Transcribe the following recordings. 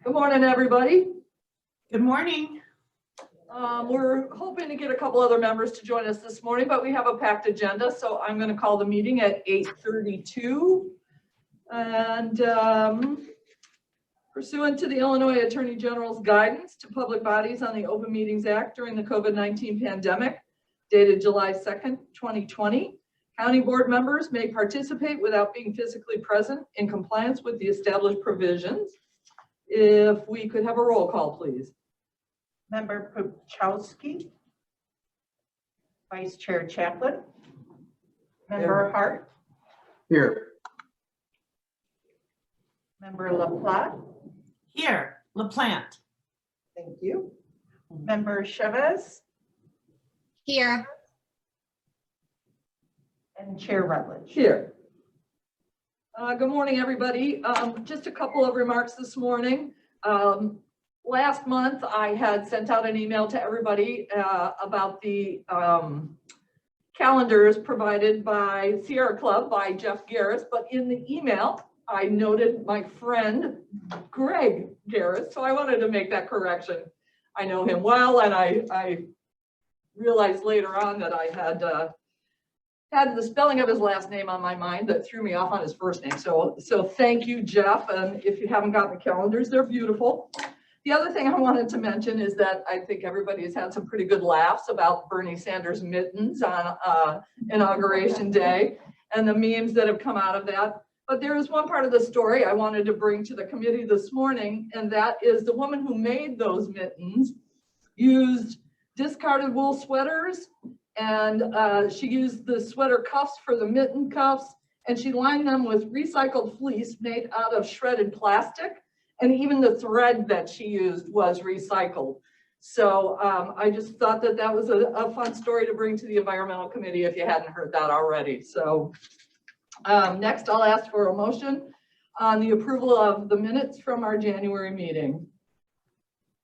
Good morning, everybody. Good morning. We're hoping to get a couple other members to join us this morning, but we have a packed agenda, so I'm going to call the meeting at 8:32. And pursuant to the Illinois Attorney General's guidance to public bodies on the Open Meetings Act during the COVID-19 pandemic, dated July 2nd, 2020, county board members may participate without being physically present in compliance with the established provisions. If we could have a roll call, please. Member Puchowski, Vice Chair Chaplin, Member Hart, Here. Member LaPlante, Here, LaPlante. thank you. Member Chavez, Here. and Chair Rutledge. Here. Good morning, everybody. Just a couple of remarks this morning. Last month, I had sent out an email to everybody about the calendars provided by Sierra Club by Jeff Garris, but in the email, I noted my friend Greg Garris, so I wanted to make that correction. I know him well, and I realized later on that I had the spelling of his last name on my mind that threw me off on his first name. So thank you, Jeff. And if you haven't gotten the calendars, they're beautiful. The other thing I wanted to mention is that I think everybody has had some pretty good laughs about Bernie Sanders mittens on Inauguration Day and the memes that have come out of that. But there is one part of the story I wanted to bring to the committee this morning, and that is the woman who made those mittens used discarded wool sweaters, and she used the sweater cuffs for the mitten cuffs, and she lined them with recycled fleece made out of shredded plastic. And even the thread that she used was recycled. So I just thought that that was a fun story to bring to the Environmental Committee if you hadn't heard that already. So next I'll ask for a motion on the approval of the minutes from our January meeting.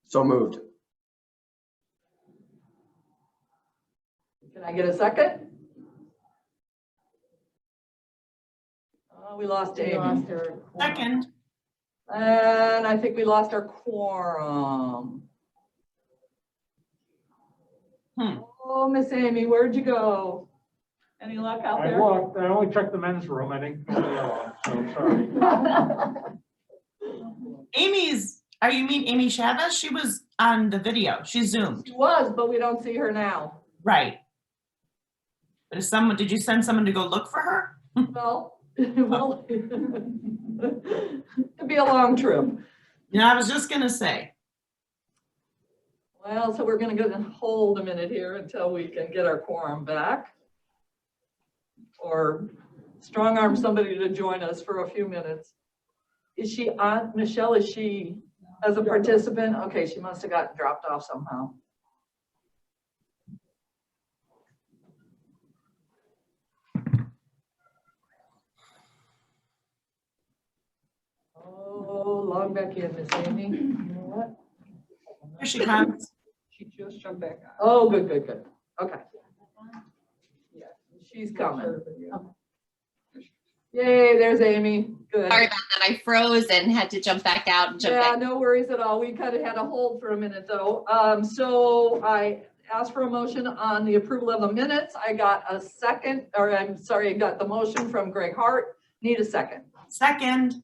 So moved. Can I get a second? We lost Amy. Second. And I think we lost our quorum. Oh, Miss Amy, where'd you go? Any luck out there? I looked. I only checked the men's room. I didn't go to the other one, so sorry. You mean Amy Chavez? She was on the video. She zoomed. She was, but we don't see her now. Right. But did you send someone to go look for her? Well, it'd be a long trip. I was just gonna say. Well, so we're gonna hold a minute here until we can get our quorum back. Or strong arm somebody to join us for a few minutes. Is she on, Michelle, is she as a participant? Okay, she must have gotten dropped off somehow. Oh, log back in, Miss Amy. You know what? Here she comes. She just jumped back on. Oh, good. Okay. Yeah, she's coming. Yay, there's Amy. Good. Sorry about that. I froze and had to jump back out and jump Yeah, back. no worries at all. We kind of had a hold for a minute though. So I asked for a motion on the approval of the minutes. I got a second, or I'm sorry, I got the motion from Greg Hart. Need a second. Second.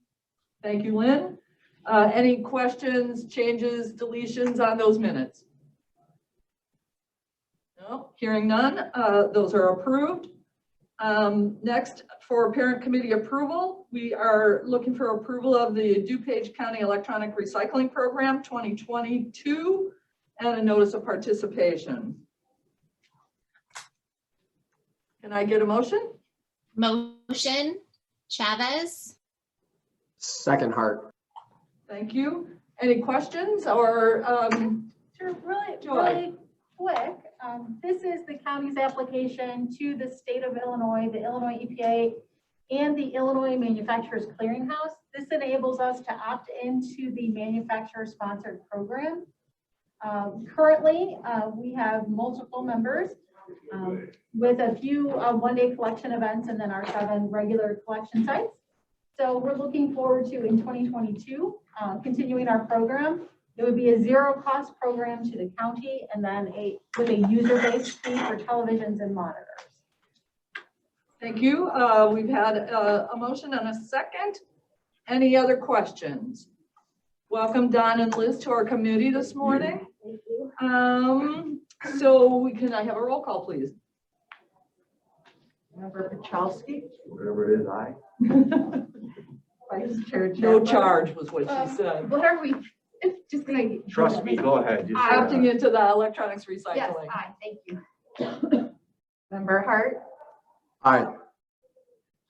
Thank you, Lynn. Any questions, changes, deletions on those minutes? No, hearing none, those are approved. Next, for parent committee approval, we are looking for approval of the DuPage County Electronic Recycling Program 2022 and a notice of participation. Can I get a motion? Motion, Chavez. Second Hart. Thank you. Any questions or Sure, really quick. This is the county's application to the state of Illinois, the Illinois EPA, and the Illinois Manufacturers Clearinghouse. This enables us to opt into the manufacturer-sponsored program. Currently, we have multiple members with a few one-day collection events and then our 7 regular collection sites. So we're looking forward to in 2022, continuing our program. It would be a zero cost program to the county and then with a user-based fee for televisions and monitors. Thank you. We've had a motion and a second. Any other questions? Welcome Don and Liz to our committee this morning. Thank you. So I have a roll call, please? Member Petrowski, Whatever it is, aye. Vice Chair No Chapman. charge was what she said. What are we, just gonna. Trust me, go ahead. Just, Opting into the electronics Yes, recycling. aye, thank you. Member Hart, Aye.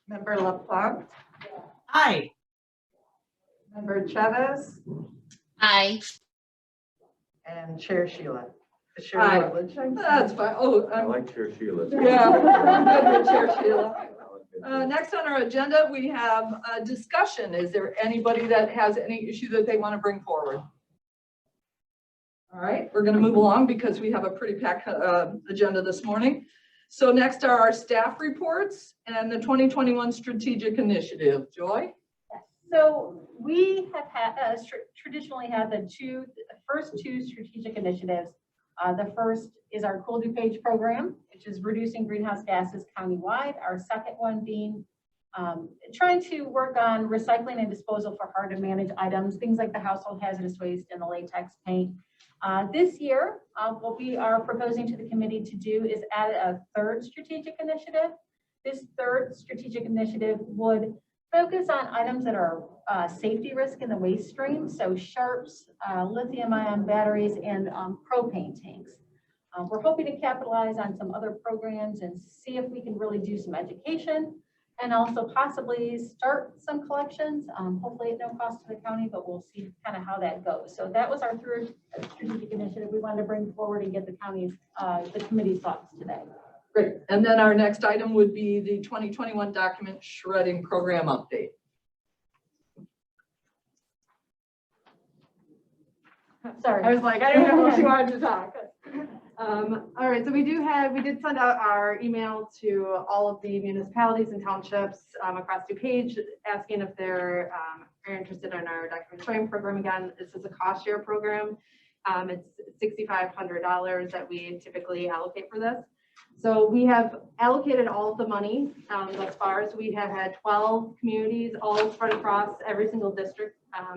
Member LaPlante, Aye. Member Chavez, Aye. and Chair Sheila. Chair Aye. Rutledge, I'm That's sorry. fine. Oh, I like Chair Sheila. yeah. Good with Chair Sheila. That was good. Next on our agenda, we have a discussion. Is there anybody that has any issue that they want to bring forward? All right, we're going to move along because we have a pretty packed agenda this morning. So next are our staff reports and the 2021 strategic initiative. Joy? So we have had, traditionally had the first two strategic initiatives. The first is our Cool DuPage program, which is reducing greenhouse gases countywide. Our second one being trying to work on recycling and disposal for hard to manage items, things like the household hazardous waste and the latex paint. This year, what we are proposing to the committee to do is add a third strategic initiative. This third strategic initiative would focus on items that are safety risk in the waste stream, so sharps, lithium-ion batteries, and propane tanks. We're hoping to capitalize on some other programs and see if we can really do some education and also possibly start some collections, hopefully at no cost to the county, but we'll see kind of how that goes. So that was our third strategic initiative we wanted to bring forward and get the committee's thoughts today. Great. And then our next item would be the 2021 document shredding program update. Sorry. I was like, I don't know if you wanted to talk. All right, so we did send out our email to all of the municipalities and townships across DuPage, asking if they're are interested in our document shredding program. Again, this is a cost share program. It's $6,500 that we typically allocate for this. So we have allocated all of the money thus far. So we have had 12 communities all spread across every single district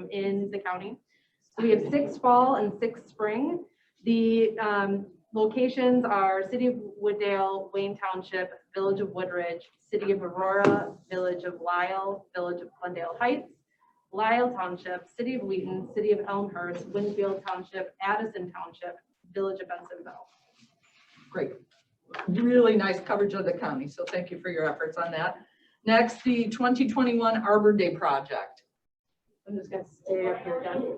in the county. So we have 6 fall and 6 spring. The locations are City of Wooddale, Wayne Township, Village of Woodridge, City of Aurora, Village of Lisle, Village of Glendale Heights, Lisle Township, City of Wheaton, City of Elmhurst, Winfield Township, Addison Township, Village of Bensonville. Great. Really nice coverage of the county. So thank you for your efforts on that. Next, the 2021 Arbor Day project. I'm just going to stay up here again.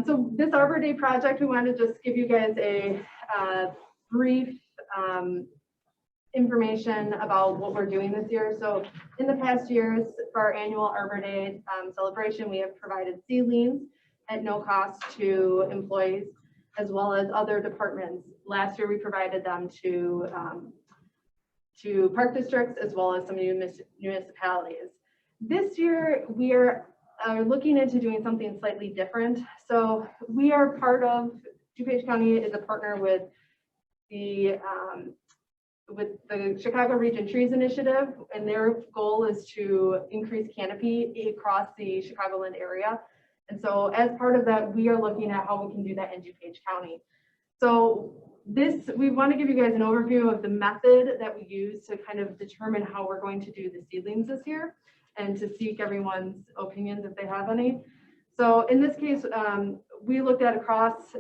So this Arbor Day project, we wanted to just give you guys a brief information about what we're doing this year. So in the past years, for our annual Arbor Day celebration, we have provided seedlings at no cost to employees as well as other departments. Last year, we provided them to park districts as well as some municipalities. This year, we are looking into doing something slightly different. So we are part of, DuPage County is a partner with the Chicago Region Trees Initiative, and their goal is to increase canopy across the Chicagoland area. And so as part of that, we are looking at how we can do that in DuPage County. So we want to give you guys an overview of the method that we use to kind of determine how we're going to do the seedlings this year and to seek everyone's opinions if they have any. So in this case, we looked at across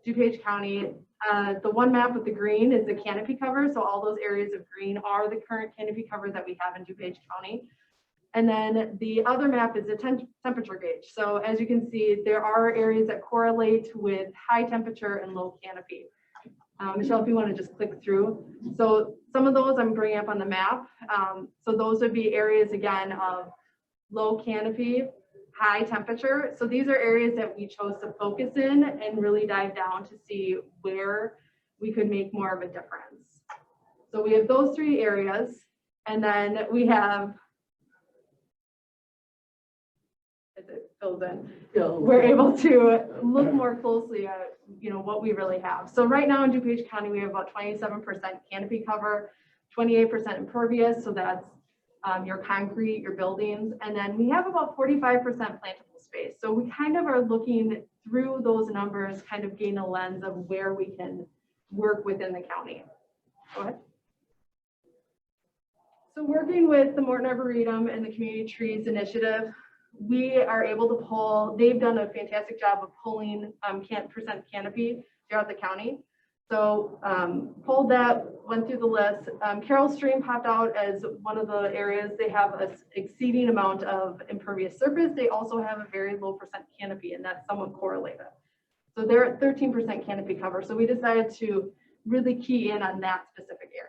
DuPage County. The one map with the green is the canopy cover. So all those areas of green are the current canopy cover that we have in DuPage County. And then the other map is the temperature gauge. So as you can see, there are areas that correlate with high temperature and low canopy. Michelle, if you want to just click through. So some of those I'm bringing up on the map. So those would be areas, again, of low canopy, high temperature. So these are areas that we chose to focus in and really dive down to see where we could make more of a difference. So we have those 3 areas. And then we have fills in, Go. we're able to look more closely at, what we really have. So right now in DuPage County, we have about 27% canopy cover, 28% impervious, so that's your concrete, your buildings, and then we have about 45% plantable space. So we kind of are looking through those numbers, kind of gain a lens of where we can work within the county. Go ahead. So working with the Morton Arboretum and the Community Trees Initiative, we are able to pull, they've done a fantastic job of pulling percent canopy throughout the county. So pulled that, went through the list. Carroll Stream popped out as one of the areas. They have an exceeding amount of impervious surface. They also have a very low percent canopy, and that's somewhat correlated. So they're at 13% canopy cover. So we decided to really key in on that specific area.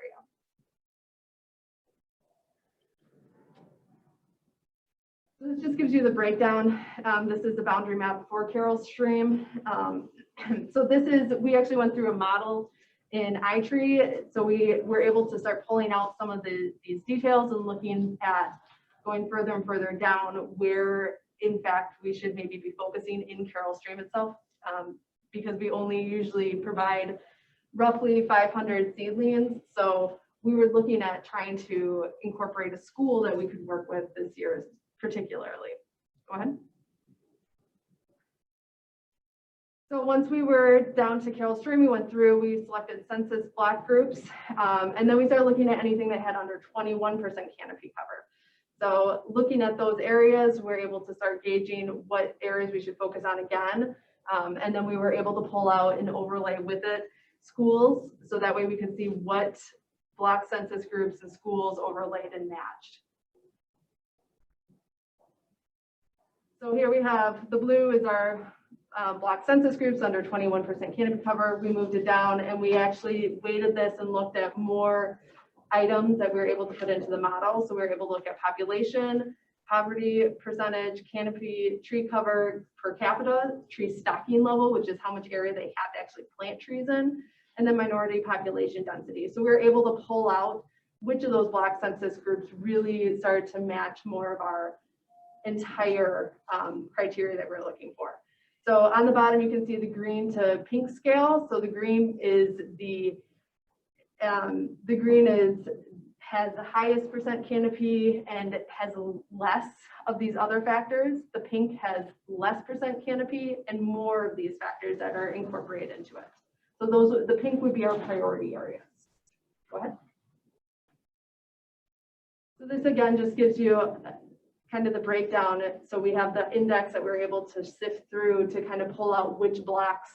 So this just gives you the breakdown. This is the boundary map for Carroll Stream. So we actually went through a model in iTree. So we were able to start pulling out some of these details and looking at going further and further down where, in fact, we should maybe be focusing in Carroll Stream itself, because we only usually provide roughly 500 seedlings. So we were looking at trying to incorporate a school that we could work with this year particularly. Go ahead. So once we were down to Carroll Stream, we went through, we selected census block groups, and then we started looking at anything that had under 21% canopy cover. So looking at those areas, we're able to start gauging what areas we should focus on again. And then we were able to pull out and overlay with it schools, so that way we could see what block census groups and schools overlaid and matched. So here we have, the blue is our block census groups under 21% canopy cover. We moved it down and we actually weighted this and looked at more items that we were able to put into the model. So we were able to look at population, poverty percentage, canopy, tree cover per capita, tree stocking level, which is how much area they have to actually plant trees in, and then minority population density. So we were able to pull out which of those block census groups really started to match more of our entire criteria that we're looking for. So on the bottom, you can see the green to pink scale. So the green is has the highest percent canopy and has less of these other factors. The pink has less percent canopy and more of these factors that are incorporated into it. So the pink would be our priority areas. Go ahead. So this again just gives you kind of the breakdown. So we have the index that we're able to sift through to kind of pull out which blocks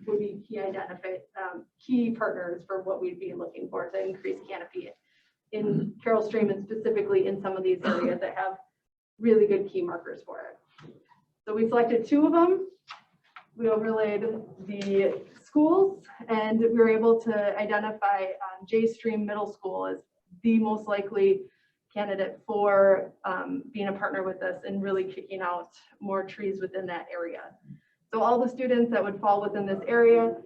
would be key partners for what we'd be looking for to increase canopy in Carroll Stream, and specifically in some of these areas that have really good key markers for it. So we selected 2 of them. We overlaid the schools, and we were able to identify J Stream Middle School as the most likely candidate for being a partner with us and really kicking out more trees within that area. So all the students that would fall within this area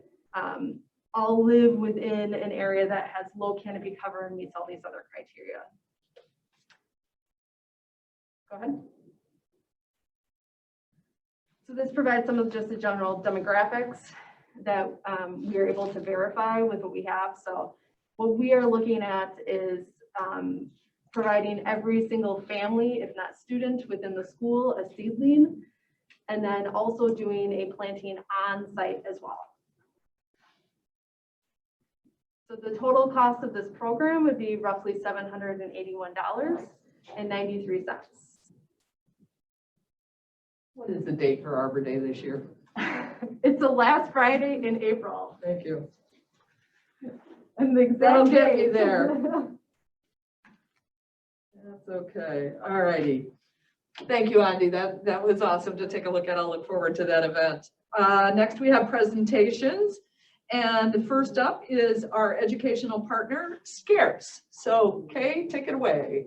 all live within an area that has low canopy cover and meets all these other criteria. Go ahead. So this provides some of just the general demographics that we are able to verify with what we have. So what we are looking at is providing every single family, if not student, within the school a seedling, and then also doing a planting on site as well. So the total cost of this program would be roughly $781.93. What is the date for Arbor Day this year? It's the last Friday in April. Thank you. And the exact That'll get me date. there. That's okay. All righty. Thank you, Andy. That was awesome to take a look at. I'll look forward to that event. Next, we have presentations. And first up is our educational partner, Scarce. So, Kay, take it away.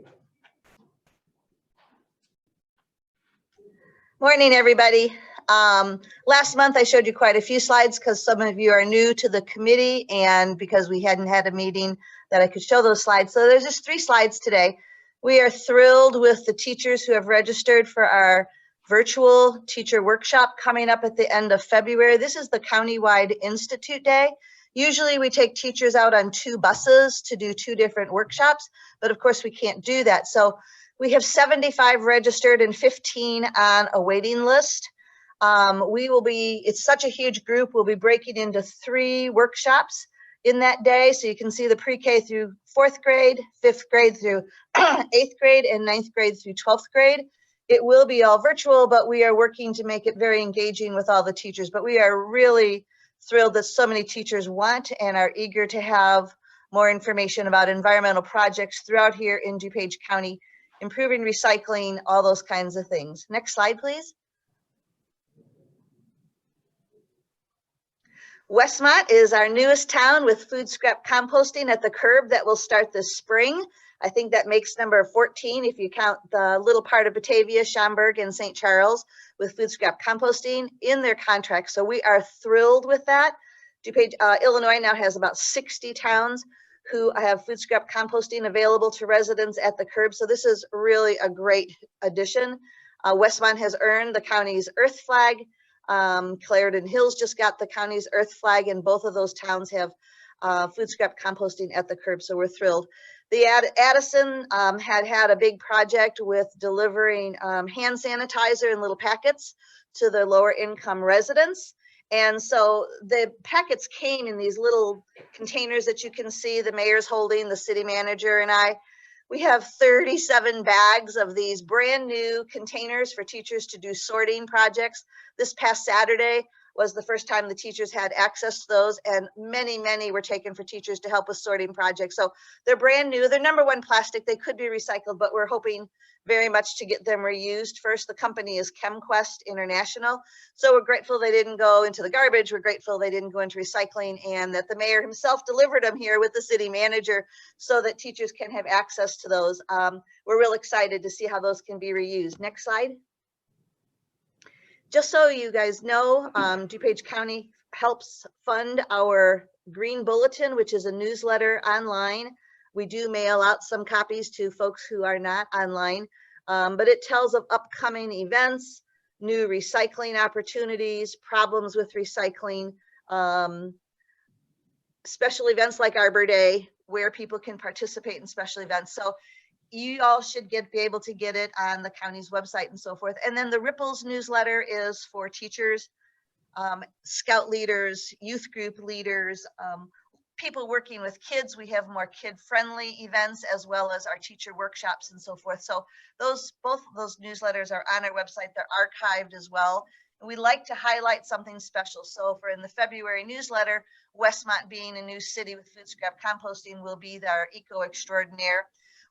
Morning, everybody. Last month I showed you quite a few slides because some of you are new to the committee and because we hadn't had a meeting that I could show those slides. So there's just 3 slides today. We are thrilled with the teachers who have registered for our virtual teacher workshop coming up at the end of February. This is the countywide Institute Day. Usually we take teachers out on 2 buses to do 2 different workshops, but of course we can't do that. So we have 75 registered and 15 on a waiting list. It's such a huge group, we'll be breaking into 3 workshops in that day. So you can see the pre-K through 4th grade, 5th grade through 8th grade, and 9th grade through 12th grade. It will be all virtual, but we are working to make it very engaging with all the teachers. But we are really thrilled that so many teachers want and are eager to have more information about environmental projects throughout here in DuPage County, improving recycling, all those kinds of things. Next slide, please. Westmont is our newest town with food scrap composting at the curb that will start this spring. I think that makes number 14 if you count the little part of Batavia, Schaumburg, and St. Charles with food scrap composting in their contract. So we are thrilled with that. DuPage, Illinois now has about 60 towns who have food scrap composting available to residents at the curb. So this is really a great addition. Westmont has earned the county's Earth Flag. Clarendon Hills just got the county's Earth Flag, and both of those towns have food scrap composting at the curb, so we're thrilled. The Addison had a big project with delivering hand sanitizer in little packets to the lower income residents. And so the packets came in these little containers that you can see the mayor's holding, the city manager and I. We have 37 bags of these brand new containers for teachers to do sorting projects. This past Saturday was the first time the teachers had access to those, and many were taken for teachers to help with sorting projects. So they're brand new. They're #1 plastic. They could be recycled, but we're hoping very much to get them reused first. The company is ChemQuest International. So we're grateful they didn't go into the garbage. We're grateful they didn't go into recycling, and that the mayor himself delivered them here with the city manager so that teachers can have access to those. We're real excited to see how those can be reused. Next slide. Just so you guys know, DuPage County helps fund our Green Bulletin, which is a newsletter online. We do mail out some copies to folks who are not online, but it tells of upcoming events, new recycling opportunities, problems with recycling, special events like Arbor Day, where people can participate in special events. So you all should be able to get it on the county's website and so forth. And then the Ripples newsletter is for teachers, scout leaders, youth group leaders, people working with kids. We have more kid-friendly events as well as our teacher workshops and so forth. So both of those newsletters are on our website. They're archived as well. And we like to highlight something special. So for in the February newsletter, Westmont being a new city with food scrap composting will be our eco extraordinaire.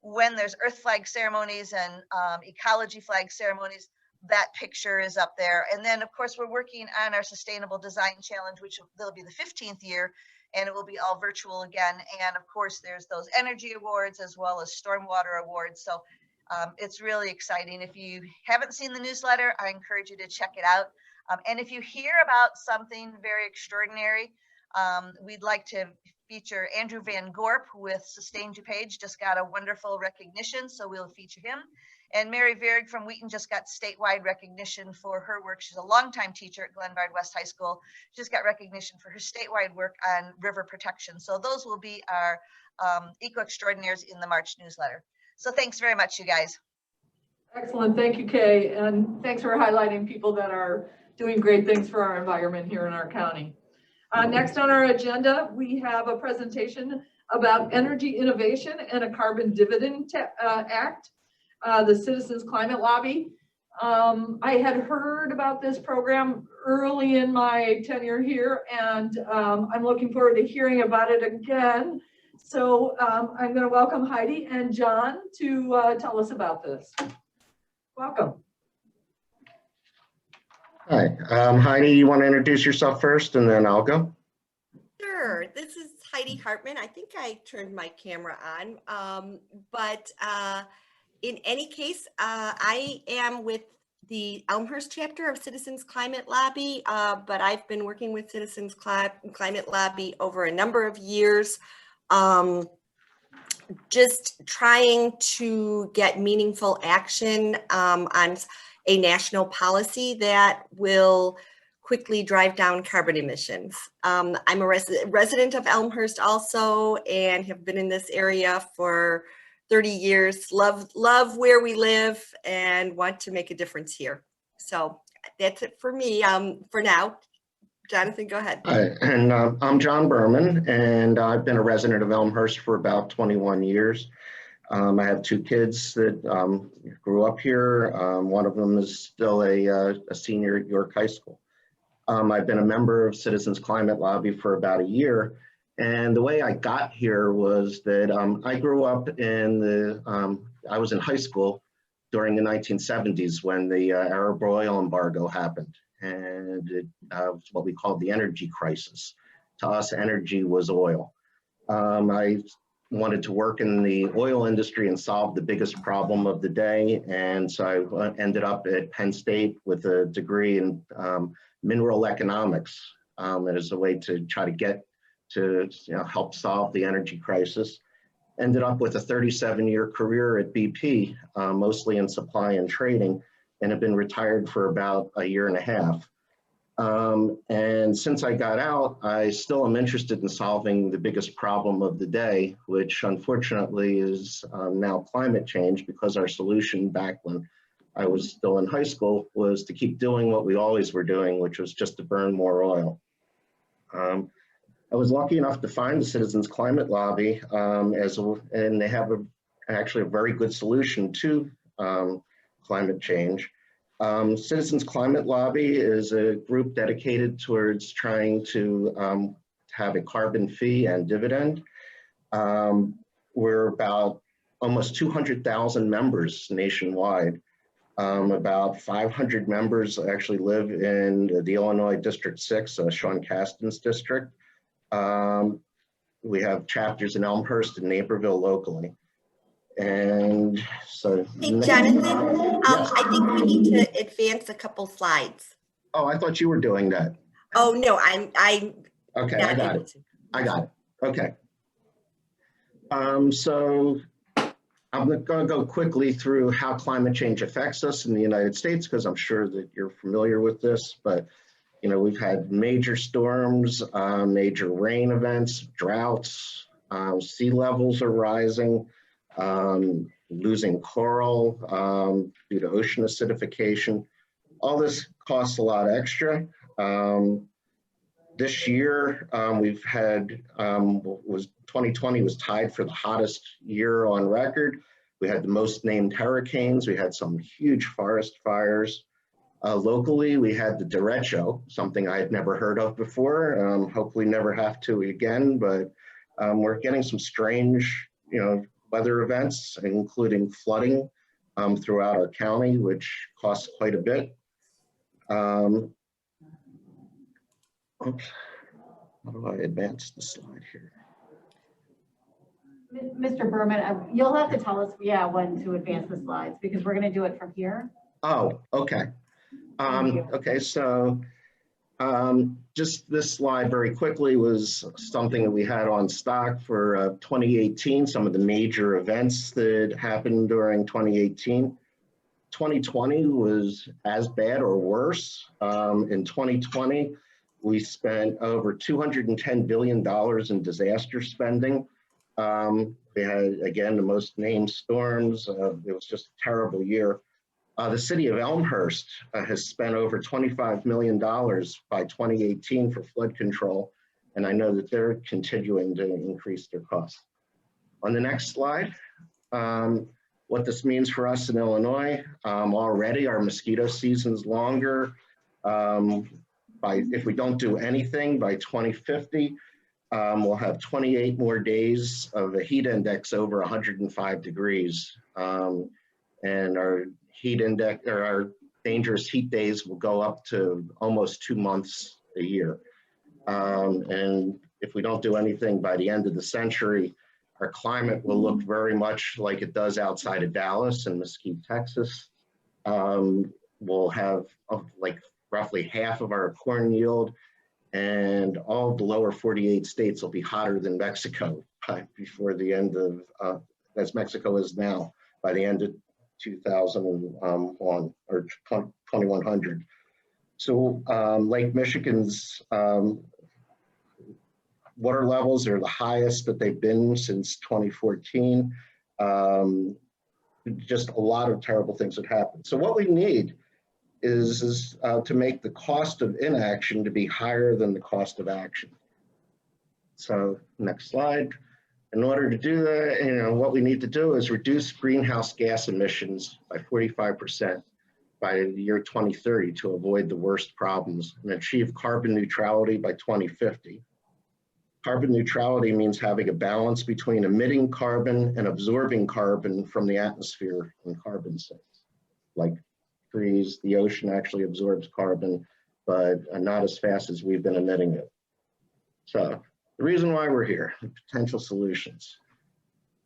When there's Earth Flag ceremonies and ecology flag ceremonies, that picture is up there. And then of course we're working on our Sustainable Design Challenge, which will be the 15th year, and it will be all virtual again. And of course there's those energy awards as well as stormwater awards. So it's really exciting. If you haven't seen the newsletter, I encourage you to check it out. And if you hear about something very extraordinary, we'd like to feature Andrew Van Gorp with Sustain DuPage, just got a wonderful recognition, so we'll feature him. And Mary Verrig from Wheaton just got statewide recognition for her work. She's a longtime teacher at Glenbard West High School. She just got recognition for her statewide work on river protection. So those will be our eco extraordinaires in the March newsletter. So thanks very much, you guys. Excellent. Thank you, Kay. And thanks for highlighting people that are doing great things for our environment here in our county. Next on our agenda, we have a presentation about energy innovation and a carbon dividend act, the Citizens Climate Lobby. I had heard about this program early in my tenure here, and I'm looking forward to hearing about it again. So I'm going to welcome Heidi and John to tell us about this. Welcome. Hi, Heidi, you want to introduce yourself first and then I'll go? Sure, this is Heidi Hartman. I think I turned my camera on, but in any case, I am with the Elmhurst chapter of Citizens Climate Lobby, but I've been working with Citizens Climate Lobby over a number of years, just trying to get meaningful action on a national policy that will quickly drive down carbon emissions. I'm a resident of Elmhurst also, and have been in this area for 30 years. Love where we live and want to make a difference here. So that's it for me for now. Jonathan, go ahead. Hi, and I'm John Berman, and I've been a resident of Elmhurst for about 21 years. I have two kids that grew up here. One of them is still a senior at York High School. I've been a member of Citizens Climate Lobby for about a year. And the way I got here was that I grew up I was in high school during the 1970s when the Arab oil embargo happened. And it was what we called the energy crisis. To us, energy was oil. I wanted to work in the oil industry and solve the biggest problem of the day. And so I ended up at Penn State with a degree in mineral economics as a way to try to get to help solve the energy crisis. Ended up with a 37-year career at BP, mostly in supply and trading, and have been retired for about a year and a half. And since I got out, I still am interested in solving the biggest problem of the day, which unfortunately is now climate change, because our solution back when I was still in high school was to keep doing what we always were doing, which was just to burn more oil. I was lucky enough to find the Citizens Climate Lobby, and they have actually a very good solution to climate change. Citizens Climate Lobby is a group dedicated towards trying to have a carbon fee and dividend. We're about almost 200,000 members nationwide. About 500 members actually live in the Illinois District 6, Sean Castan's district. We have chapters in Elmhurst and Naperville locally. And so. Hey, Jonathan, Yes. I think we need to advance a couple slides. Oh, I thought you were doing that. Oh, no, I'm Okay, not I got able it. to. I got it. Okay. So I'm going to go quickly through how climate change affects us in the United States, because I'm sure that you're familiar with this, but we've had major storms, major rain events, droughts, sea levels are rising, losing coral due to ocean acidification. All this costs a lot extra. This year, we've had, 2020 was tied for the hottest year on record. We had the most named hurricanes. We had some huge forest fires. Locally, we had the derecho, something I had never heard of before. Hopefully never have to again, but we're getting some strange, weather events, including flooding throughout our county, which costs quite a bit. Oops. How do I advance the slide here? Mr. Berman, you'll have to tell us, when to advance the slides, because we're going to do it from here. Oh, okay. Okay, so just this slide very quickly was something that we had on stock for 2018, some of the major events that happened during 2018. 2020 was as bad or worse. In 2020, we spent over $210 billion in disaster spending. We had, again, the most named storms. It was just a terrible year. The city of Elmhurst has spent over $25 million by 2018 for flood control, and I know that they're continuing to increase their costs. On the next slide, what this means for us in Illinois, already our mosquito season's longer. If we don't do anything by 2050, we'll have 28 more days of a heat index over 105 degrees. And our heat index, or our dangerous heat days, will go up to almost 2 months a year. And if we don't do anything by the end of the century, our climate will look very much like it does outside of Dallas and Mesquite, Texas. We'll have like roughly half of our corn yield, and all of the lower 48 states will be hotter than Mexico before the end of, as Mexico is now, by the end of 2001 or 2100. So Lake Michigan's water levels are the highest that they've been since 2014. Just a lot of terrible things that happened. So what we need is to make the cost of inaction to be higher than the cost of action. So next slide. In order to do that, what we need to do is reduce greenhouse gas emissions by 45% by the year 2030 to avoid the worst problems and achieve carbon neutrality by 2050. Carbon neutrality means having a balance between emitting carbon and absorbing carbon from the atmosphere in carbon sinks. Like trees, the ocean actually absorbs carbon, but not as fast as we've been emitting it. So the reason why we're here, the potential solutions.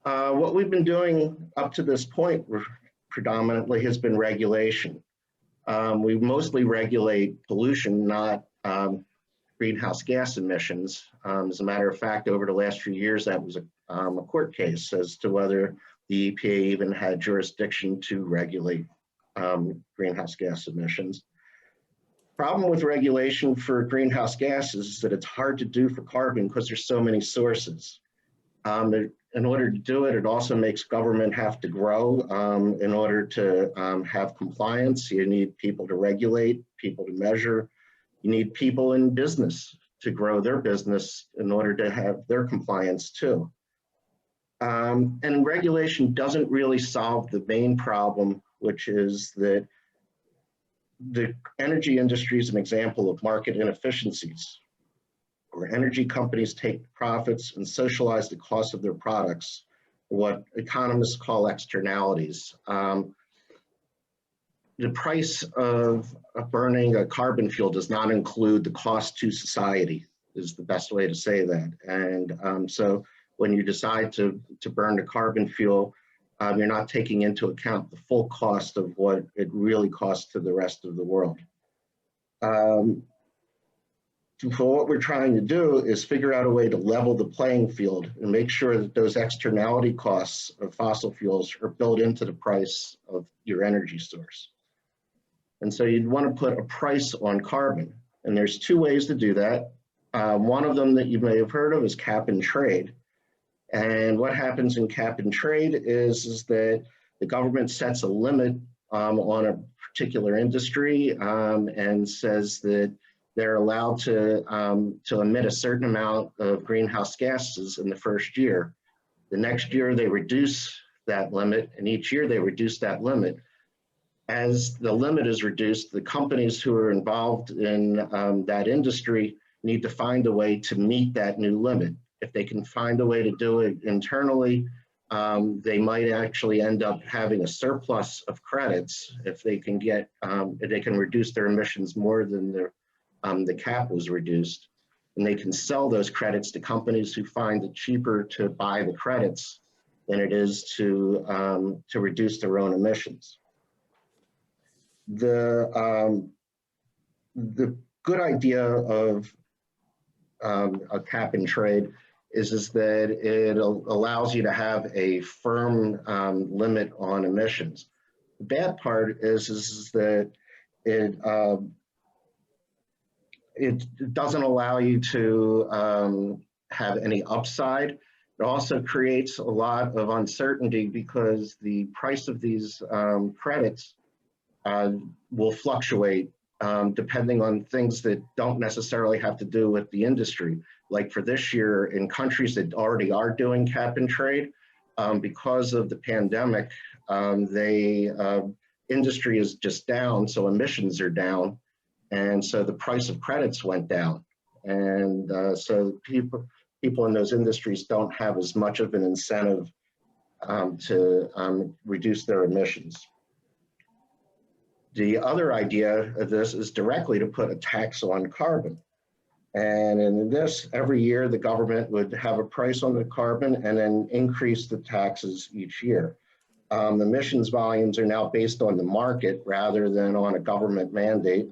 What we've been doing up to this point predominantly has been regulation. We mostly regulate pollution, not greenhouse gas emissions. As a matter of fact, over the last few years, that was a court case as to whether the EPA even had jurisdiction to regulate greenhouse gas emissions. Problem with regulation for greenhouse gases is that it's hard to do for carbon because there's so many sources. In order to do it, it also makes government have to grow in order to have compliance. You need people to regulate, people to measure. You need people in business to grow their business in order to have their compliance too. And regulation doesn't really solve the main problem, which is that the energy industry is an example of market inefficiencies, where energy companies take profits and socialize the cost of their products, what economists call externalities. The price of burning a carbon fuel does not include the cost to society, is the best way to say that. And so when you decide to burn a carbon fuel, you're not taking into account the full cost of what it really costs to the rest of the world. So what we're trying to do is figure out a way to level the playing field and make sure that those externality costs of fossil fuels are built into the price of your energy source. And so you'd want to put a price on carbon. And there's two ways to do that. One of them that you may have heard of is cap and trade. And what happens in cap and trade is that the government sets a limit on a particular industry and says that they're allowed to emit a certain amount of greenhouse gases in the first year. The next year they reduce that limit, and each year they reduce that limit. As the limit is reduced, the companies who are involved in that industry need to find a way to meet that new limit. If they can find a way to do it internally, they might actually end up having a surplus of credits if they can get, if they can reduce their emissions more than the cap was reduced. And they can sell those credits to companies who find it cheaper to buy the credits than it is to reduce their own emissions. The good idea of a cap and trade is that it allows you to have a firm limit on emissions. The bad part is that it doesn't allow you to have any upside. It also creates a lot of uncertainty because the price of these credits will fluctuate depending on things that don't necessarily have to do with the industry. Like for this year, in countries that already are doing cap and trade, because of the pandemic, industry is just down, so emissions are down. And so the price of credits went down. And so people in those industries don't have as much of an incentive to reduce their emissions. The other idea of this is directly to put a tax on carbon. And in this, every year the government would have a price on the carbon and then increase the taxes each year. Emissions volumes are now based on the market rather than on a government mandate.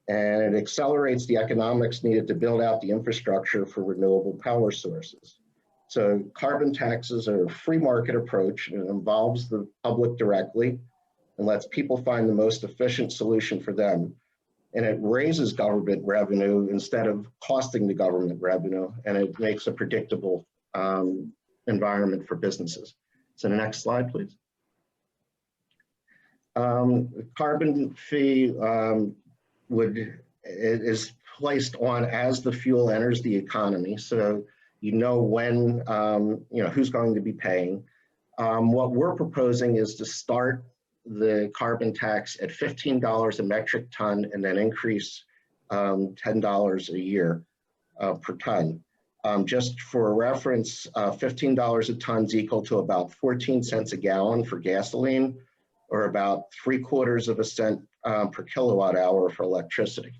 And it accelerates the economics needed to build out the infrastructure for renewable power sources. So carbon taxes are a free market approach, and it involves the public directly and lets people find the most efficient solution for them. And it raises government revenue instead of costing the government revenue, and it makes a predictable environment for businesses. So the next slide, please. Carbon fee is placed on as the fuel enters the economy. So you know when, who's going to be paying. What we're proposing is to start the carbon tax at $15 a metric ton and then increase $10 a year per ton. Just for reference, $15 a ton is equal to about 14 cents a gallon for gasoline, or about 3/4 cent per kilowatt hour for electricity.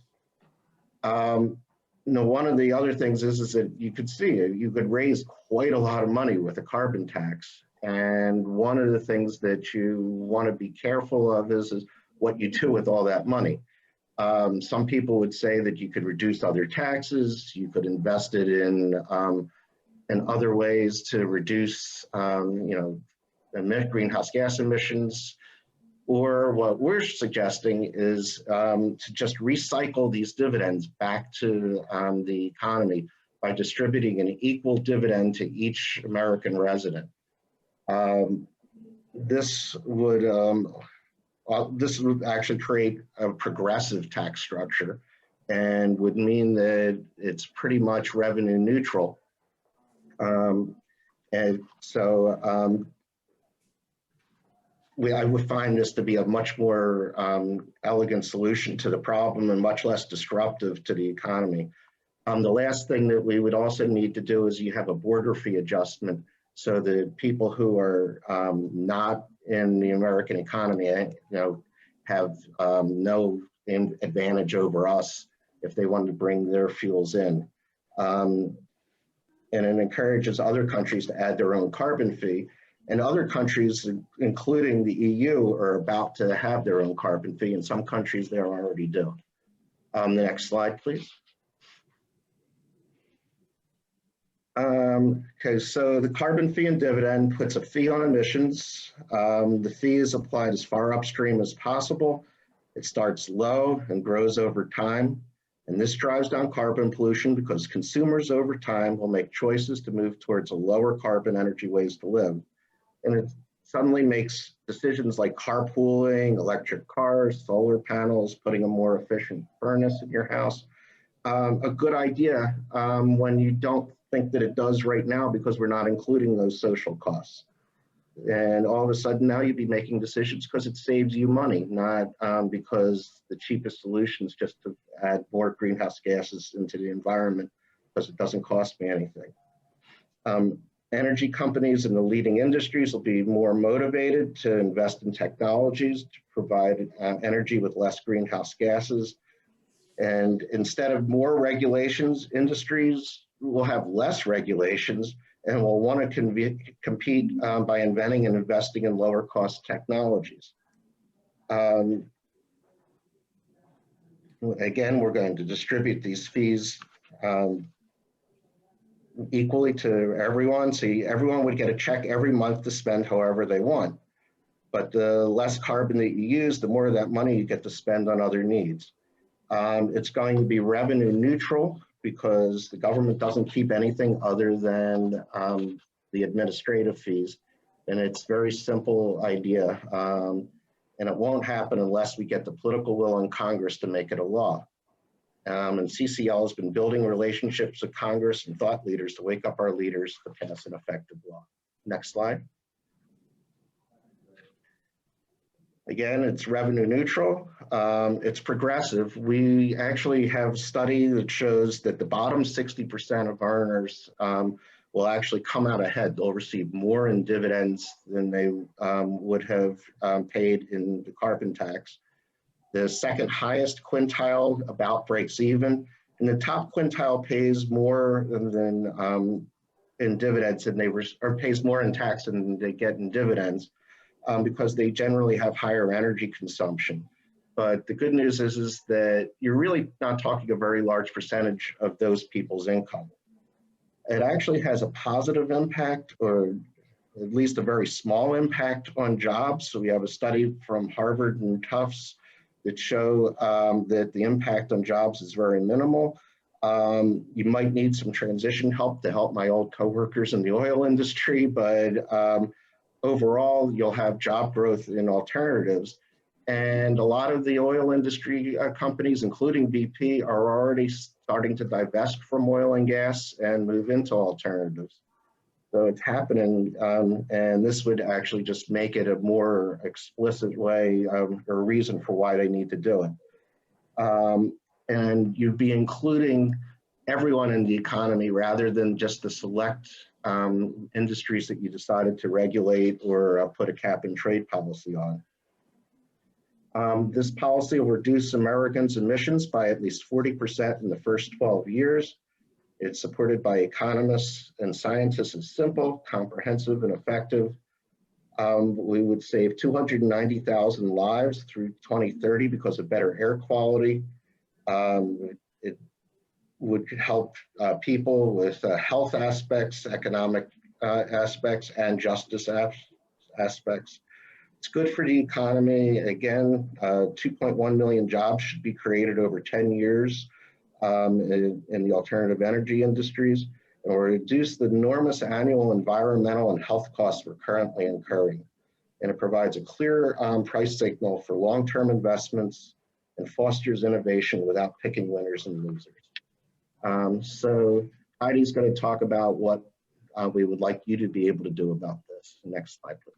One of the other things is that you could see, you could raise quite a lot of money with a carbon tax. And one of the things that you want to be careful of is what you do with all that money. Some people would say that you could reduce other taxes, you could invest it in other ways to reduce, greenhouse gas emissions. Or what we're suggesting is to just recycle these dividends back to the economy by distributing an equal dividend to each American resident. This would actually create a progressive tax structure and would mean that it's pretty much revenue neutral. I would find this to be a much more elegant solution to the problem and much less disruptive to the economy. The last thing that we would also need to do is you have a border fee adjustment, so the people who are not in the American economy, have no advantage over us if they want to bring their fuels in. And it encourages other countries to add their own carbon fee. And other countries, including the EU, are about to have their own carbon fee. In some countries, they already do. The next slide, please. Okay, so the carbon fee and dividend puts a fee on emissions. The fee is applied as far upstream as possible. It starts low and grows over time. And this drives down carbon pollution because consumers over time will make choices to move towards a lower carbon energy ways to live. And it suddenly makes decisions like carpooling, electric cars, solar panels, putting a more efficient furnace in your house, a good idea when you don't think that it does right now because we're not including those social costs. And all of a sudden now you'd be making decisions because it saves you money, not because the cheapest solution is just to add more greenhouse gases into the environment because it doesn't cost me anything. Energy companies in the leading industries will be more motivated to invest in technologies to provide energy with less greenhouse gases. And instead of more regulations, industries will have less regulations and will want to compete by inventing and investing in lower cost technologies. Again, we're going to distribute these fees equally to everyone. So everyone would get a check every month to spend however they want. But the less carbon that you use, the more of that money you get to spend on other needs. It's going to be revenue neutral because the government doesn't keep anything other than the administrative fees. And it's a very simple idea. And it won't happen unless we get the political will in Congress to make it a law. And CCL has been building relationships with Congress and thought leaders to wake up our leaders to pass an effective law. Next slide. Again, it's revenue neutral. It's progressive. We actually have a study that shows that the bottom 60% of earners will actually come out ahead. They'll receive more in dividends than they would have paid in the carbon tax. The second highest quintile about breaks even, and the top quintile pays more than in dividends, and or pays more in tax than they get in dividends because they generally have higher energy consumption. But the good news is that you're really not talking a very large percentage of those people's income. It actually has a positive impact, or at least a very small impact on jobs. So we have a study from Harvard and Tufts that show that the impact on jobs is very minimal. You might need some transition help to help my old coworkers in the oil industry, but overall, you'll have job growth in alternatives. And a lot of the oil industry companies, including BP, are already starting to divest from oil and gas and move into alternatives. So it's happening, and this would actually just make it a more explicit way or reason for why they need to do it. And you'd be including everyone in the economy rather than just the select industries that you decided to regulate or put a cap and trade policy on. This policy will reduce Americans' emissions by at least 40% in the first 12 years. It's supported by economists and scientists. It's simple, comprehensive, and effective. We would save 290,000 lives through 2030 because of better air quality. It would help people with health aspects, economic aspects, and justice aspects. It's good for the economy. Again, 2.1 million jobs should be created over 10 years in the alternative energy industries, and will reduce the enormous annual environmental and health costs we're currently incurring. And it provides a clear price signal for long-term investments and fosters innovation without picking winners and losers. So Heidi's going to talk about what we would like you to be able to do about this. Next slide, please.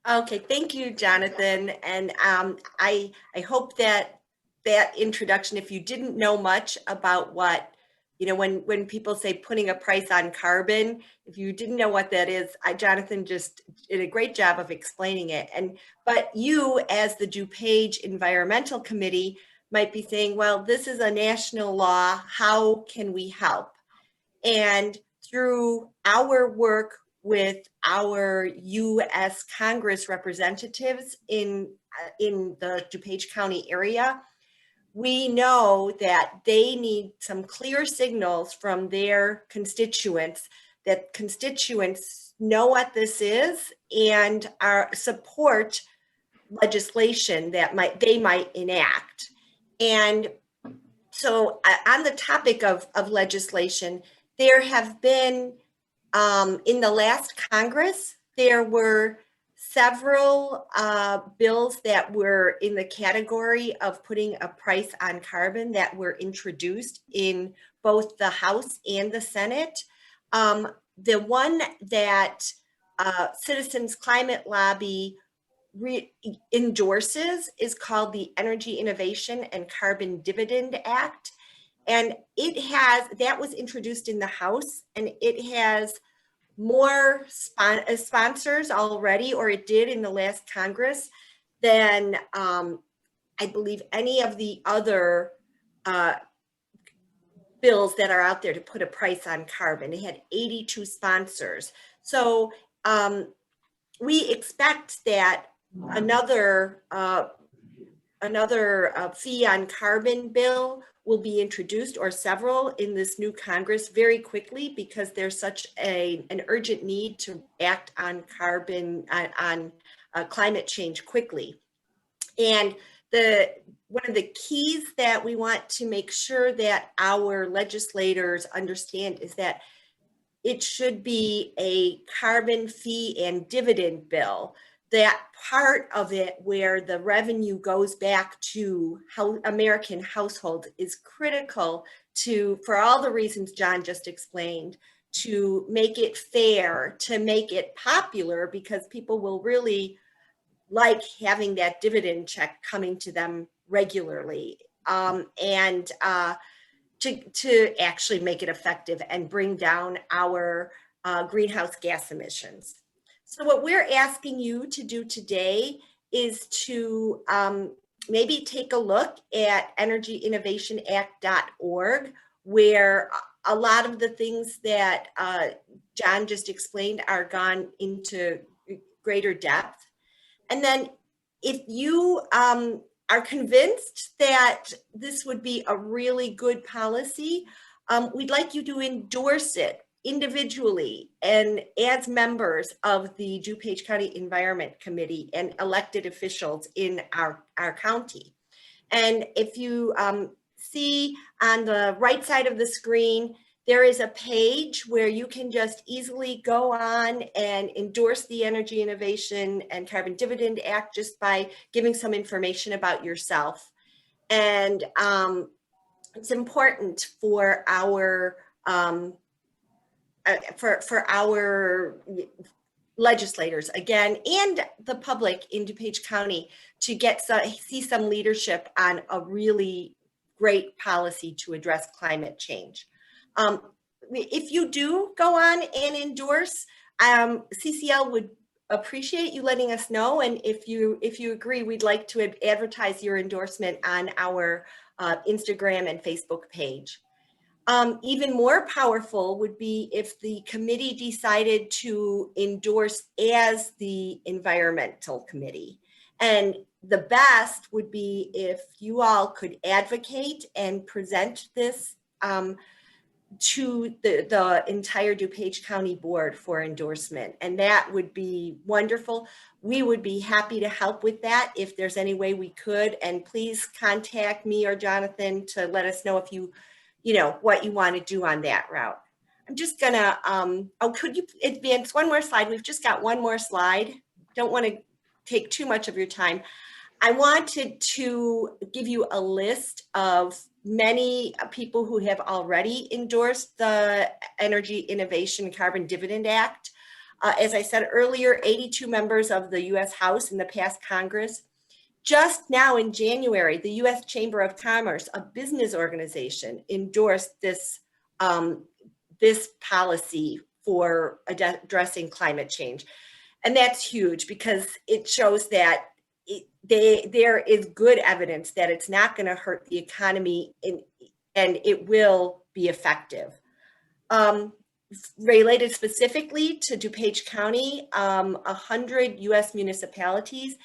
Okay, thank you, Jonathan. And I hope that introduction, if you didn't know much about what, you know, when people say putting a price on carbon, if you didn't know what that is, Jonathan just did a great job of explaining it. But you, as the DuPage Environmental Committee, might be saying, well, this is a national law. How can we help? And through our work with our U.S. Congress representatives in the DuPage County area, we know that they need some clear signals from their constituents, that constituents know what this is and support legislation that they might enact. And so on the topic of legislation, there have been in the last Congress, there were several bills that were in the category of putting a price on carbon that were introduced in both the House and the Senate. The one that Citizens Climate Lobby endorses is called the Energy Innovation and Carbon Dividend Act. And that was introduced in the House, and it has more sponsors already, or it did in the last Congress, than I believe any of the other bills that are out there to put a price on carbon. It had 82 sponsors. So we expect that another fee on carbon bill will be introduced, or several, in this new Congress very quickly, because there's such an urgent need to act on climate change quickly. And one of the keys that we want to make sure that our legislators understand is that it should be a carbon fee and dividend bill. That part of it where the revenue goes back to American households is critical for all the reasons John just explained, to make it fair, to make it popular, because people will really like having that dividend check coming to them regularly, and to actually make it effective and bring down our greenhouse gas emissions. So what we're asking you to do today is to maybe take a look at energyinnovationact.org, where a lot of the things that John just explained are gone into greater depth. And then if you are convinced that this would be a really good policy, we'd like you to endorse it individually and as members of the DuPage County Environment Committee and elected officials in our county. And if you see on the right side of the screen, there is a page where you can just easily go on and endorse the Energy Innovation and Carbon Dividend Act just by giving some information about yourself. And it's important for our legislators again and the public in DuPage County to see some leadership on a really great policy to address climate change. If you do go on and endorse, CCL would appreciate you letting us know. And if you agree, we'd like to advertise your endorsement on our Instagram and Facebook page. Even more powerful would be if the committee decided to endorse as the environmental committee. And the best would be if you all could advocate and present this to the entire DuPage County Board for endorsement. And that would be wonderful. We would be happy to help with that if there's any way we could. And please contact me or Jonathan to let us know if you know, what you want to do on that route. I'm just gonna, could you advance one more slide? We've just got one more slide. Don't want to take too much of your time. I wanted to give you a list of many people who have already endorsed the Energy Innovation Carbon Dividend Act. As I said earlier, 82 members of the US House in the past Congress. Just now in January, the US Chamber of Commerce, a business organization, endorsed this, this policy for addressing climate change. And that's huge because it shows that there is good evidence that it's not going to hurt the economy and it will be effective. Related specifically to DuPage County, 100 US municipalities.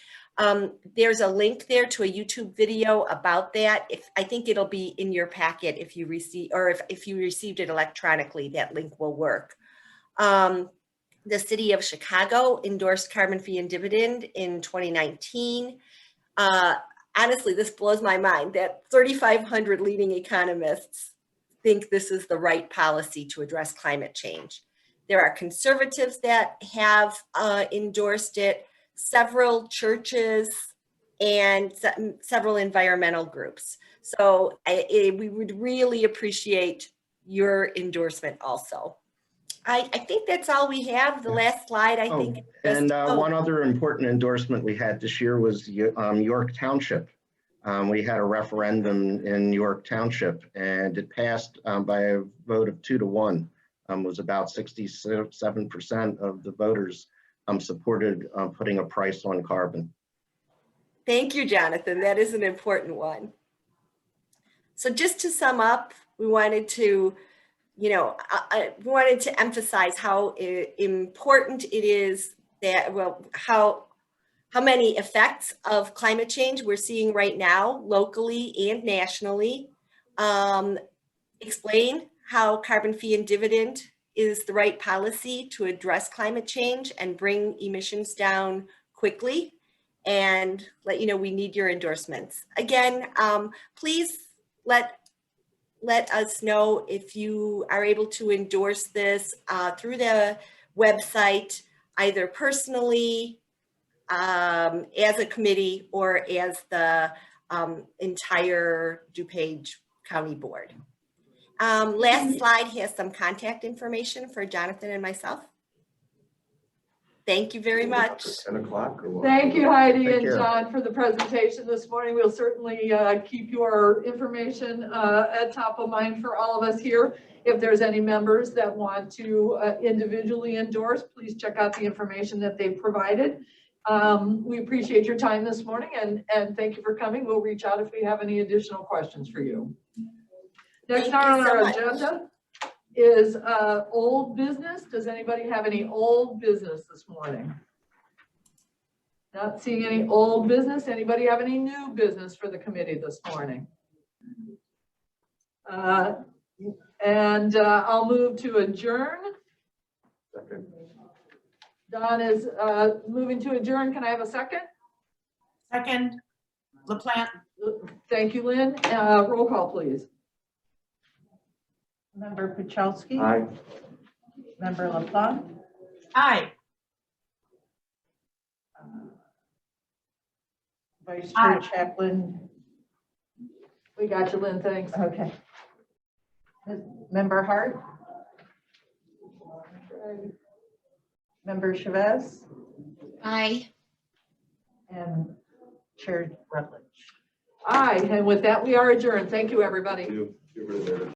There's a link there to a YouTube video about that. I think it'll be in your packet if you receive, or if you received it electronically, that link will work. The city of Chicago endorsed carbon fee and dividend in 2019. Honestly, this blows my mind that 3,500 leading economists think this is the right policy to address climate change. There are conservatives that have endorsed it, several churches, and several environmental groups. So we would really appreciate your endorsement also. I think that's all we have. The last slide, I think. And one other important endorsement we had this year was York Township. We had a referendum in York Township and it passed by a vote of 2-1. Was about 67% of the voters supported putting a price on carbon. Thank you, Jonathan. That is an important one. So just to sum up, we wanted to, emphasize how important it is that, well, how many effects of climate change we're seeing right now, locally and nationally. Explain how carbon fee and dividend is the right policy to address climate change and bring emissions down quickly, and let you know we need your endorsements. Again, please let us know if you are able to endorse this through the website, either personally, as a committee, or as the entire DuPage County Board. Last slide has some contact information for Jonathan and myself. Thank you very much. 10 o'clock or what? Thank you, Heidi Take and care. John, for the presentation this morning. We'll certainly keep your information at top of mind for all of us here. If there's any members that want to individually endorse, please check out the information that they've provided. We appreciate your time this morning and thank you for coming. We'll reach out if we have any additional questions for you. Next on our agenda is old business. Does anybody have any old business this morning? Not seeing any old business. Anybody have any new business for the committee this morning? I'll move to adjourn. Second. Don is moving to adjourn. Can I have a second? Second, LaPlante. Thank you, Lynn. Roll call, please. Member Puchalski. Aye. Member LaPlante. Aye. Vice Aye. Chair Chaplin. We got you, Lynn. Thanks. Okay. Member Hart. Member Chavez Aye. and Chair Rutledge. Aye. And with that, we are adjourned. Thank you, everybody. Get rid of that.